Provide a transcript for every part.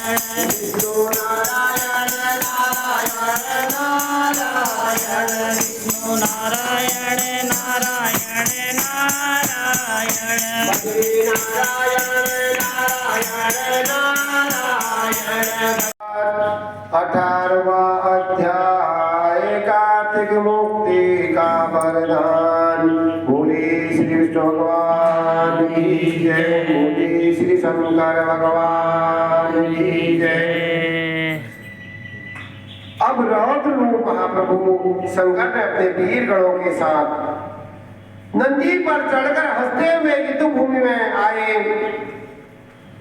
विष्णु नारायण नारायण नारायण विष्णु नारायण नारायण नारायण बद्री नारायण नारायण नारायण 18वां अध्याय कार्तिक मुक्ति का वरदान। बोले श्री विष्णु भगवान की जय। बोले श्री शंकर भगवान की जय। अब रौद्र रूप महाप्रभु शंकर ने अपने वीर गणों के साथ नंदी पर चढ़कर हंसते हुए युद्ध भूमि में आए।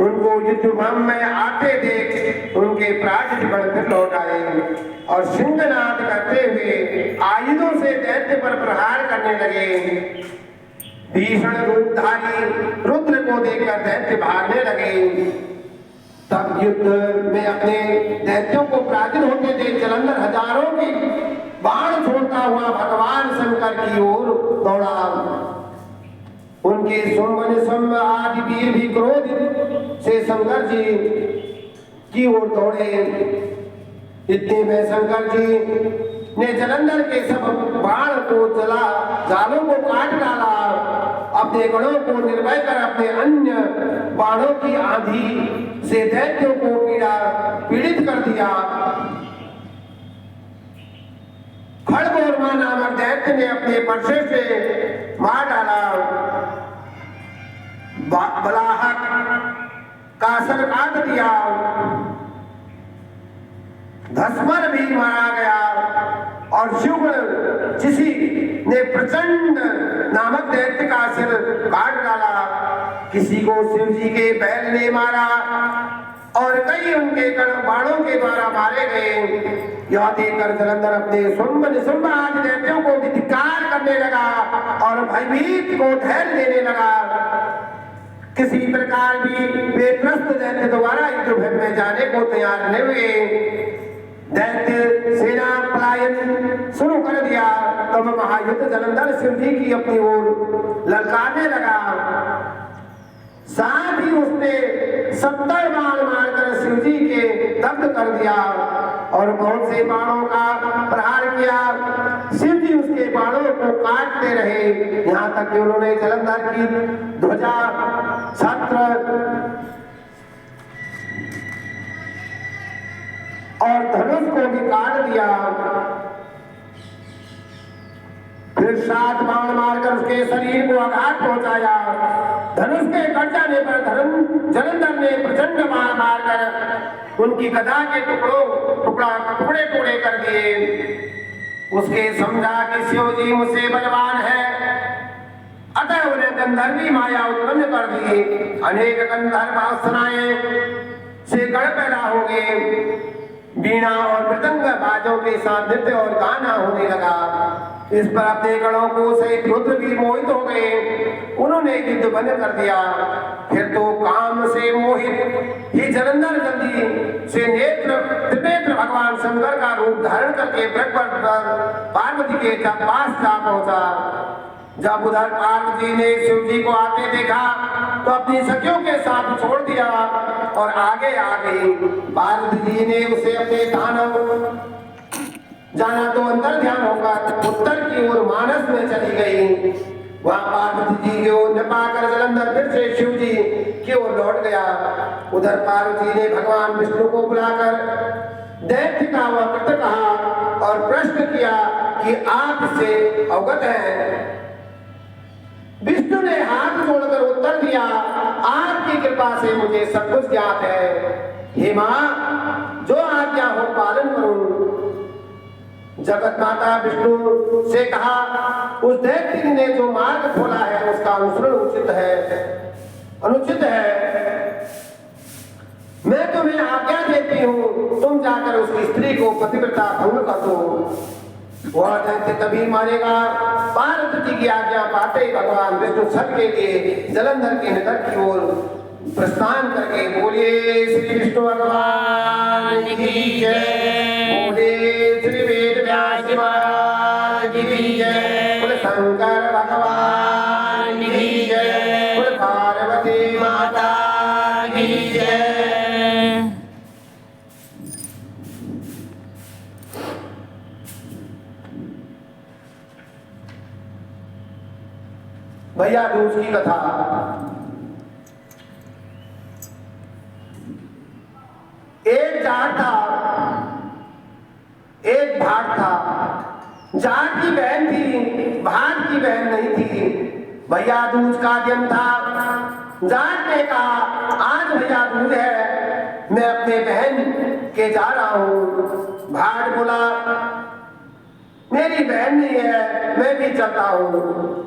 उनको युद्ध भूमि में आते देख उनके प्राचित गण फिर लौट आए और सिंहनाद करते हुए आयुधों से दैत्य पर प्रहार करने लगे। भीषण रूपधारी रुद्र को देखकर दैत्य भागने लगे। तब युद्ध में अपने दैत्यों को पराजित होते देख जलंधर हजारों की बाण छोड़ता हुआ भगवान शंकर की ओर दौड़ा। उनके सोम आदि वीर भी क्रोध से शंकर जी की ओर दौड़े। इतने में शंकर जी ने जलंधर के सब बाण को चला जालों को काट डाला। अपने गणों को निर्भय कर अपने अन्य बाणों की आंधी से दैत्यों को पीड़ित कर दिया। खड़गोरमा नामक दैत्य ने अपने परसे से मार डाला। बलाहक का सर काट दिया। धस्मर भी मारा गया और शिवगण जिसी ने प्रचंड नामक दैत्य का सिर काट डाला। किसी को शिव जी के बैल ने मारा और कई उनके बाणों के द्वारा मारे गए। यह देखकर जलंधर अपने शुंभ आदि दैत्यों को धिक्कार करने लगा और भयभीत को धैर्य देने लगा। किसी प्रकार भी वे त्रस्त दैत्य दोबारा युद्ध में जाने को तैयार नहीं हुए। दैत्य सेना पलायन शुरू कर दिया। तब महायुद्ध जलंधर शिव जी की अपनी ओर ललकारने लगा। साथ ही उसने 70 बाण मारकर शिव जी के दग्ध कर दिया और बहुत से बाणों का प्रहार किया। शिव जी उसके बाणों को काटते रहे, यहाँ तक कि उन्होंने जलंधर की ध्वजा, छत्र और धनुष को भी काट दिया। फिर 7 बाण मारकर उसके शरीर को आघात पहुंचाया। धनुष के कट जाने पर जलंधर ने प्रचंड बाण मारकर उनकी गदा के टुकड़े कर दिए। उसके समझा कि शिव जी मुझसे बलवान है, अतः उन्हें गंधर्वी माया उत्पन्न कर दी। अनेक गंधर्व अप्सराएं से गण पैदा हो गए। वीणा और मृदंग बाजों के साथ नृत्य और गाना होने लगा। इस पर अपने गणों को सहित रुद्र भी मोहित हो गए। उन्होंने युद्ध बंद कर दिया। फिर तो काम से मोहित ही जलंधर जल्दी से त्रिनेत्र भगवान शंकर का रूप धारण करके ब्रह्मपुर पर पार्वती के पास जा पहुंचा। जब उधर पार्वती ने शिव जी को आते देखा तो अपनी सखियों के साथ छोड़ दिया और आगे आ गई। पार्वती जी ने उसे अपने दानव जाना तो अंतर ध्यान होकर उत्तर की ओर मानस में चली गई। वहां पार्वती जी की ओर न पाकर जलंधर फिर से शिव जी की ओर लौट गया। उधर पार्वती ने भगवान विष्णु को बुलाकर दैत्य का वक्त कहा और प्रश्न किया कि आप इससे अवगत हैं। विष्णु ने हाथ जोड़कर उत्तर दिया, आपकी कृपा से मुझे सब कुछ ज्ञात है। हे मां, जो आज्ञा हो पालन करूं। जगत माता विष्णु से कहा, उस दैत्य ने जो मार्ग खोला है उसका अनुसरण अनुचित है। मैं तुम्हें आज्ञा देती हूँ, तुम जाकर उसकी स्त्री को पतिव्रता भंग कर दो। वह दैत्य तभी मारेगा। पार्वती की आज्ञा पाते ही भगवान विष्णु छल के लिए जलंधर के निकट की ओर प्रस्थान करके बोलिए श्री विष्णु भगवान की जय। बोलिए श्री वेद व्यास महाराज की जय। बोले शंकर भगवान की जय। बोले पार्वती माता की जय। भैया दूज की कथा। एक जाट था, एक भाट था। जाट की बहन थी, भाट की बहन नहीं थी। भैया दूज का दिन था। जाट ने कहा आज भैया दूज है, मैं अपने बहन के जा रहा हूं। भाट बोला मेरी बहन नहीं है, मैं भी चलता हूं।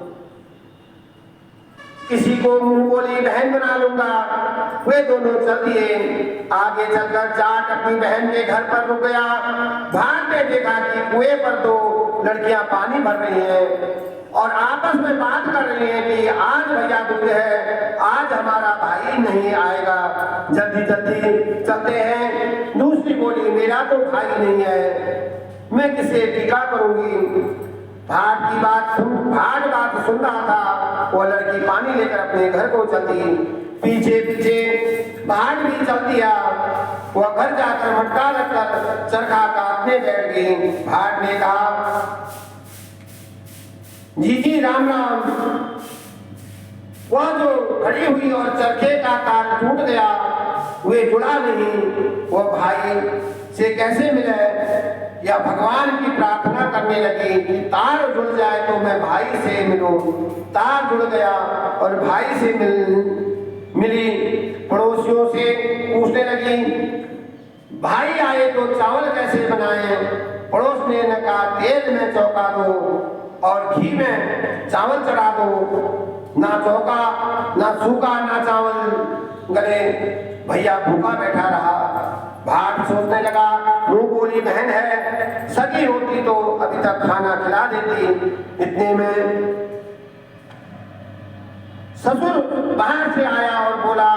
किसी को मुंह बोली बहन बना लूंगा। वे दोनों चल दिए। आगे चलकर जाट अपनी बहन के घर पर रुक गया। भाट ने देखा कि कुएं पर दो लड़कियां पानी भर रही हैं और आपस में बात कर रही हैं कि आज भैया दूज है, आज हमारा भाई नहीं आएगा, जल्दी जल्दी चलते हैं। दूसरी बोली मेरा तो भाई नहीं है, मैं किसे टीका करूंगी। भाट बात सुन रहा था। वो लड़की पानी लेकर अपने घर को चलती, पीछे पीछे भाट भी चल दिया। वह घर जाकर मटका रखकर चरखा काटने बैठ गई। भाट ने कहा जी राम राम। वह जो खड़ी हुई और चरखे का तार टूट गया, वे जुड़ा नहीं। वह भाई से कैसे मिले या भगवान की प्रार्थना करने लगी कि तार जुड़ जाए तो मैं भाई से मिलूं। तार जुड़ गया और भाई से मिली। पड़ोसियों से पूछने लगी भाई आए तो चावल कैसे बनाए। पड़ोस ने कहा तेल में चौंका दो और घी में चावल चढ़ा दो। ना चौंका ना सूखा ना चावल गले। भैया भूखा बैठा रहा। भाट सोचने लगा मुंह बोली बहन है, सगी होती तो अभी तक खाना खिला देती। इतने में ससुर बाहर से आया और बोला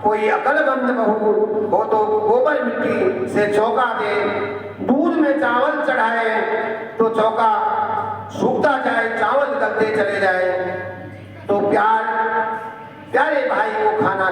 कोई अकलमंद बहू हो तो गोबर मिट्टी से चौका दे। दूध में चावल चढ़ाए तो चौका सूखता जाए, चावल गलते चले जाए तो प्यारे भाई को खाना